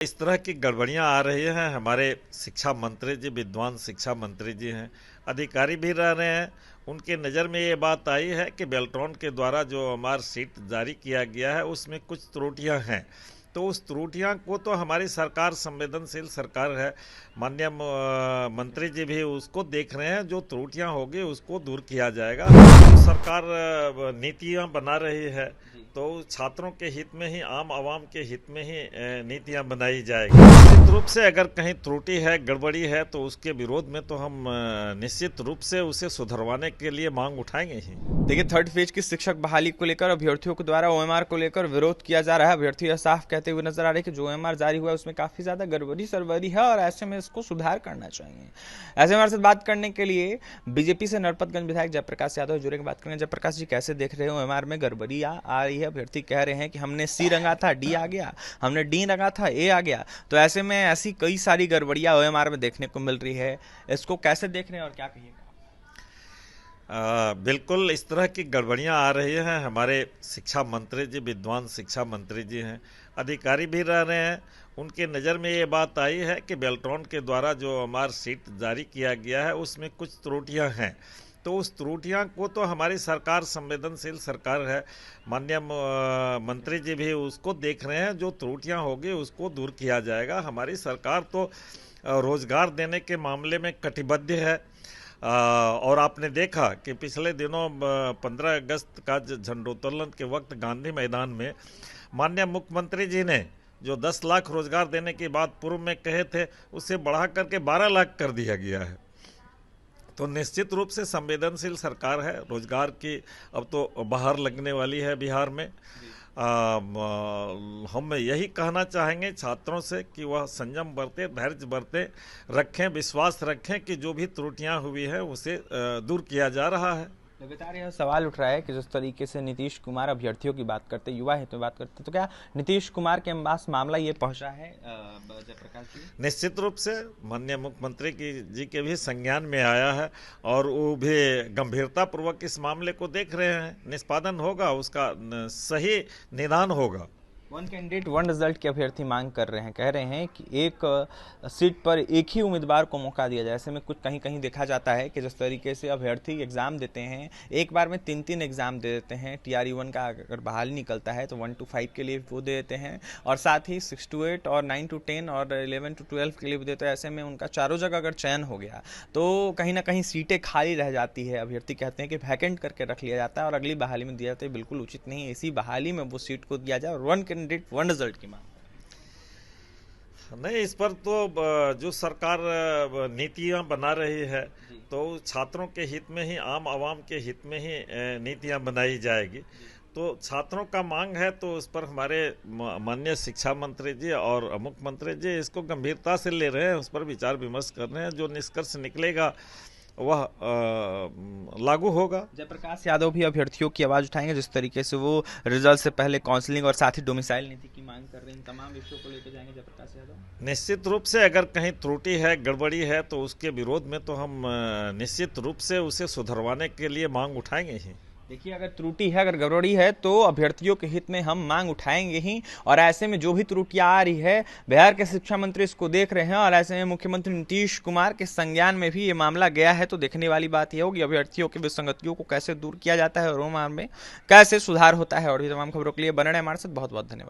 इस तरह की गड़बड़ियां आ रही हैं। हमारे शिक्षा मंत्री जी, विद्वान शिक्षा मंत्री जी हैं, अधिकारी भी रह रहे हैं, उनके नज़र में ये बात आई है कि बेल्ट्रॉन के द्वारा जो हमारा सीट जारी किया गया है उसमें कुछ त्रुटियां हैं। तो उस त्रुटियां को तो हमारी सरकार संवेदनशील सरकार है, माननीय मंत्री जी भी उसको देख रहे हैं। जो त्रुटियां होगी उसको दूर किया जाएगा। तो सरकार नीतियां बना रही है, तो छात्रों के हित में ही, आम आवाम के हित में ही नीतियां बनाई जाएगी। निश्चित रूप से अगर कहीं त्रुटि है, गड़बड़ी है, तो उसके विरोध में तो हम निश्चित रूप से उसे सुधरवाने के लिए मांग उठाएंगे ही। देखिए, थर्ड फेज की शिक्षक बहाली को लेकर अभ्यर्थियों के द्वारा ओएमआर को लेकर विरोध किया जा रहा है। अभ्यर्थी यह साफ कहते हुए नजर आ रहे हैं कि जो ओएमआर जारी हुआ है उसमें काफी ज्यादा गड़बड़ी सरबरी है और ऐसे में इसको सुधार करना चाहिए। ऐसे में हमारे साथ बात करने के लिए बीजेपी से नरपतगंज विधायक जयप्रकाश यादव जुड़ेंगे। बात करेंगे। जयप्रकाश जी, कैसे देख रहे हो ओएमआर में गड़बड़ी आ रही है? अभ्यर्थी कह रहे हैं कि हमने सी रंगा था, डी आ गया, हमने डी रंगा था, ए आ गया। तो ऐसे में ऐसी कई सारी गड़बड़ियां ओएमआर में देखने को मिल रही है, इसको कैसे देख रहे हैं और क्या कहिएगा? बिल्कुल इस तरह की गड़बड़ियां आ रही हैं। हमारे शिक्षा मंत्री जी, विद्वान शिक्षा मंत्री जी हैं, अधिकारी भी रह रहे हैं, उनके नज़र में ये बात आई है कि बेल्ट्रॉन के द्वारा जो हमारा सीट जारी किया गया है उसमें कुछ त्रुटियां हैं। तो उस त्रुटियां को तो हमारी सरकार संवेदनशील सरकार है, माननीय मंत्री जी भी उसको देख रहे हैं। जो त्रुटियां होगी उसको दूर किया जाएगा। हमारी सरकार तो रोजगार देने के मामले में कटिबद्ध है। और आपने देखा कि पिछले दिनों 15 अगस्त का झंडोत्तोलन के वक्त गांधी मैदान में माननीय मुख्यमंत्री जी ने जो 10 लाख रोजगार देने की बात पूर्व में कहे थे, उसे बढ़ा करके 12 लाख कर दिया गया है। तो निश्चित रूप से संवेदनशील सरकार है। रोजगार की अब तो बहार लगने वाली है बिहार में। हम यही कहना चाहेंगे छात्रों से कि वह संयम बरते, धैर्य बरते, रखें, विश्वास रखें कि जो भी त्रुटियां हुई है उसे दूर किया जा रहा है। लगातार यह सवाल उठ रहा है कि जिस तरीके से नीतीश कुमार अभ्यर्थियों की बात करते, युवा हित में बात करते, तो क्या नीतीश कुमार के पास मामला ये पहुंचा है जयप्रकाश जी? निश्चित रूप से माननीय मुख्यमंत्री जी के भी संज्ञान में आया है और वो भी गंभीरता पूर्वक इस मामले को देख रहे हैं। निष्पादन होगा, उसका सही निदान होगा। वन कैंडिडेट वन रिजल्ट के अभ्यर्थी मांग कर रहे हैं, कह रहे हैं कि एक सीट पर एक ही उम्मीदवार को मौका दिया जाए। ऐसे में कुछ कहीं कहीं देखा जाता है कि जिस तरीके से अभ्यर्थी एग्जाम देते हैं, एक बार में 3-3 एग्जाम दे देते हैं। TRE 1 का अगर बहाली निकलता है तो 1 to 5 के लिए वो दे देते हैं और साथ ही 6 to 8 और 9 to 10 और 11 to 12 के लिए भी देते हैं। ऐसे में उनका चारों जगह अगर चयन हो गया तो कहीं ना कहीं सीटें खाली रह जाती है। अभ्यर्थी कहते हैं कि वैकेंट करके रख लिया जाता है और अगली बहाली में दिया जाता है। बिल्कुल उचित नहीं है, इसी बहाली में वो सीट को दिया जाए और वन वन रिजल्ट की मांग नहीं। इस पर तो जो सरकार नीतियां बना रही है, तो छात्रों के हित में ही, आम आवाम के हित में ही नीतियां बनाई जाएगी। तो छात्रों का मांग है तो उस पर हमारे माननीय शिक्षा मंत्री जी और मुख्यमंत्री जी इसको गंभीरता से ले रहे हैं, उस पर विचार विमर्श कर रहे हैं। जो निष्कर्ष निकलेगा वह लागू होगा। जयप्रकाश यादव भी अभ्यर्थियों की आवाज उठाएंगे, जिस तरीके से वो रिजल्ट से पहले काउंसलिंग और साथ ही डोमिसाइल नीति की मांग कर रहे हैं। तमाम विषयों को लेकर जाएंगे जयप्रकाश यादव। निश्चित रूप से अगर कहीं त्रुटि है, गड़बड़ी है, तो उसके विरोध में तो हम निश्चित रूप से उसे सुधरवाने के लिए मांग उठाएंगे ही। देखिए, अगर त्रुटि है, अगर गड़बड़ी है तो अभ्यर्थियों के हित में हम मांग उठाएंगे ही। और ऐसे में जो भी त्रुटियां आ रही है, बिहार के शिक्षा मंत्री इसको देख रहे हैं और ऐसे में मुख्यमंत्री नीतीश कुमार के संज्ञान में भी ये मामला गया है। तो देखने वाली बात यह होगी अभ्यर्थियों की विसंगतियों को कैसे दूर किया जाता है और ओएमआर में कैसे सुधार होता है। और भी तमाम खबरों के लिए बने रहें हमारे साथ। बहुत बहुत धन्यवाद।